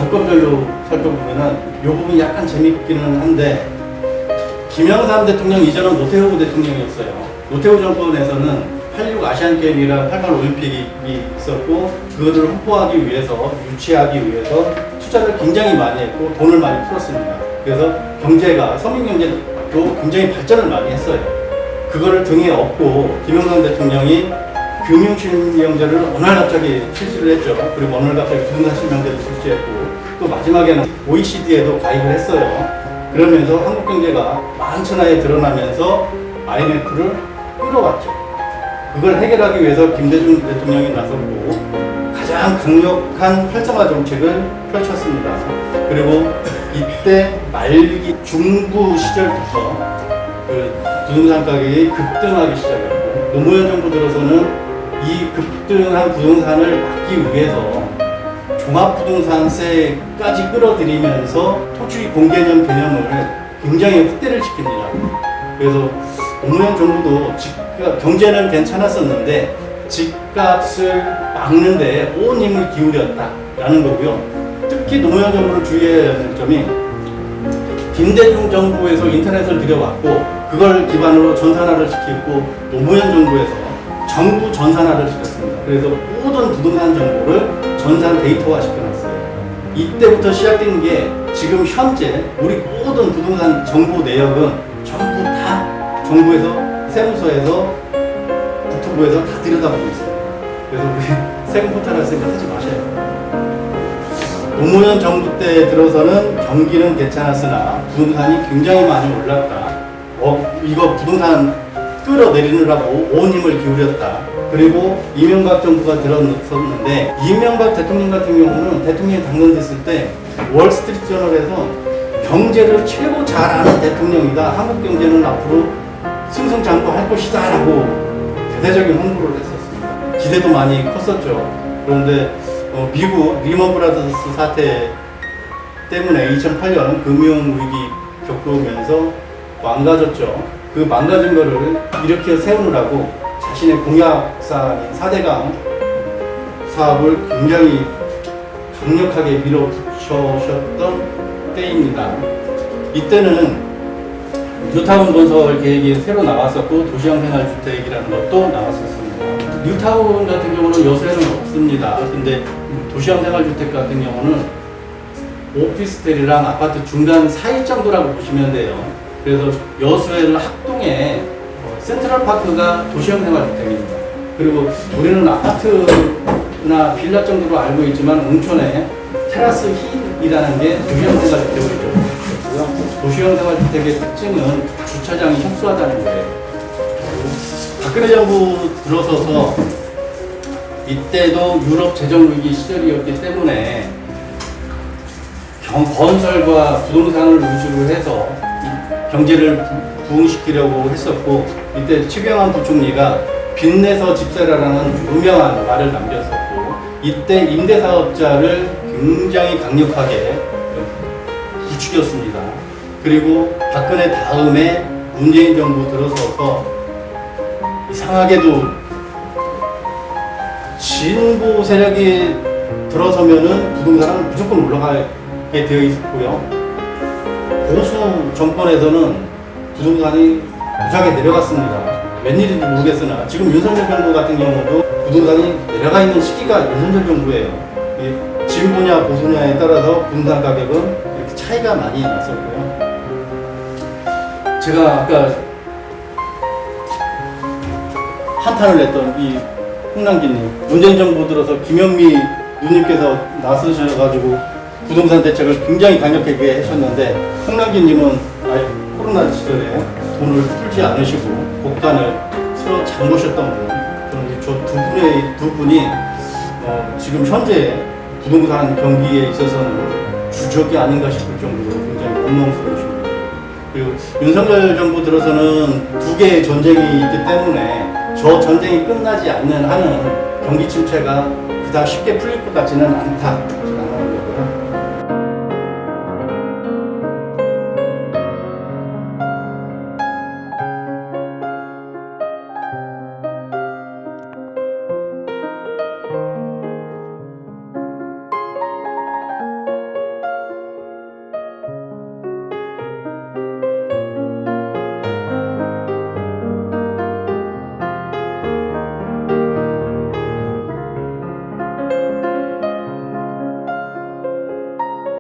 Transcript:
정권별로 살펴보면은 이 부분이 약간 재밌기는 한데, 김영삼 대통령 이전은 노태우 대통령이었어요. 노태우 정권에서는 86 아시안게임이랑 88 올림픽이 있었고, 그것을 홍보하기 위해서, 유치하기 위해서 투자를 굉장히 많이 했고 돈을 많이 풀었습니다. 그래서 경제가, 서민경제도 굉장히 발전을 많이 했어요. 그거를 등에 업고 김영삼 대통령이 금융실명제를 어느 날 갑자기 실시를 했죠. 그리고 어느 날 갑자기 부동산 실명제를 실시했고, 또 마지막에는 OECD에도 가입을 했어요. 그러면서 한국 경제가 만천하에 드러나면서 IMF를 끌어왔죠. 그걸 해결하기 위해서 김대중 대통령이 나섰고 가장 강력한 활성화 정책을 펼쳤습니다. 그리고 이때 말기 중부 시절부터 그 부동산 가격이 급등하기 시작했고, 노무현 정부 들어서는 이 급등한 부동산을 막기 위해서 종합부동산세까지 끌어들이면서 토지 공개념 개념을 굉장히 확대를 시킵니다. 그래서 노무현 정부도 경제는 괜찮았었는데 집값을 막는데 온 힘을 기울였다라는 거고요. 특히 노무현 정부를 주의해야 하는 점이, 김대중 정부에서 인터넷을 들여왔고 그걸 기반으로 전산화를 시키고, 노무현 정부에서 정부 전산화를 시켰습니다. 그래서 모든 부동산 정보를 전산 데이터화 시켜놨어요. 이때부터 시작된 게 지금 현재 우리 모든 부동산 정보 내역은 전부 다 정부에서, 세무서에서, 국토부에서 다 들여다보고 있어요. 그래서 우리 세금 포탈 할 생각하지 마셔요. 노무현 정부 때 들어서는 경기는 괜찮았으나 부동산이 굉장히 많이 올랐다. 이거 부동산 끌어내리느라고 온 힘을 기울였다. 그리고 이명박 정부가 들어섰는데, 이명박 대통령 같은 경우는 대통령이 당선됐을 때 월스트리트 저널에서 경제를 최고 잘 아는 대통령이다. 한국 경제는 앞으로 승승장구할 것이다 라고 대대적인 홍보를 했었습니다. 기대도 많이 컸었죠. 그런데 미국 리먼 브라더스 사태 때문에 2008년 금융위기 겪으면서 망가졌죠. 그 망가진 거를 일으켜 세우느라고 자신의 공약사인 4대강 사업을 굉장히 강력하게 밀어붙이셨던 때입니다. 이때는 뉴타운 건설 계획이 새로 나왔었고, 도시형 생활주택이라는 것도 나왔었습니다. 뉴타운 같은 경우는 여수에는 없습니다. 근데 도시형 생활주택 같은 경우는 오피스텔이랑 아파트 중간 사이 정도라고 보시면 돼요. 그래서 여수에는 학동에 센트럴파크가 도시형 생활주택입니다. 그리고 우리는 아파트나 빌라 정도로 알고 있지만, 웅촌에 테라스 힐이라는 게 도시형 생활주택이죠. 도시형 생활주택의 특징은 주차장이 협소하다는 거예요. 박근혜 정부 들어서서 이때도 유럽 재정위기 시절이었기 때문에 건설과 부동산을 위주로 해서 경제를 부흥시키려고 했었고, 이때 최경환 부총리가 빚내서 집사라라는 유명한 말을 남겼었고, 이때 임대사업자를 굉장히 강력하게 부추겼습니다. 그리고 박근혜 다음에 문재인 정부 들어서서 이상하게도 진보 세력이 들어서면은 부동산은 무조건 올라가게 되어 있고요. 보수 정권에서는 부동산이 무지하게 내려갔습니다. 웬일인지 모르겠으나 지금 윤석열 정부 같은 경우도 부동산이 내려가 있는 시기가 윤석열 정부예요. 진보냐 보수냐에 따라서 부동산 가격은 이렇게 차이가 많이 났었고요. 제가 아까 한탄을 냈던 이 홍남기님, 문재인 정부 들어서 김현미 누님께서 나서셔가지고 부동산 대책을 굉장히 강력하게 하셨는데, 홍남기님은 코로나 시절에 돈을 풀지 않으시고 곡간을 틀어 잠그셨던 분. 저는 저 두 분이 지금 현재 부동산 경기에 있어서는 주적이 아닌가 싶을 정도로 굉장히 원망스러우십니다. 그리고 윤석열 정부 들어서는 두 개의 전쟁이 있기 때문에 저 전쟁이 끝나지 않는 한은 경기 침체가 그닥 쉽게 풀릴 것 같지는 않다.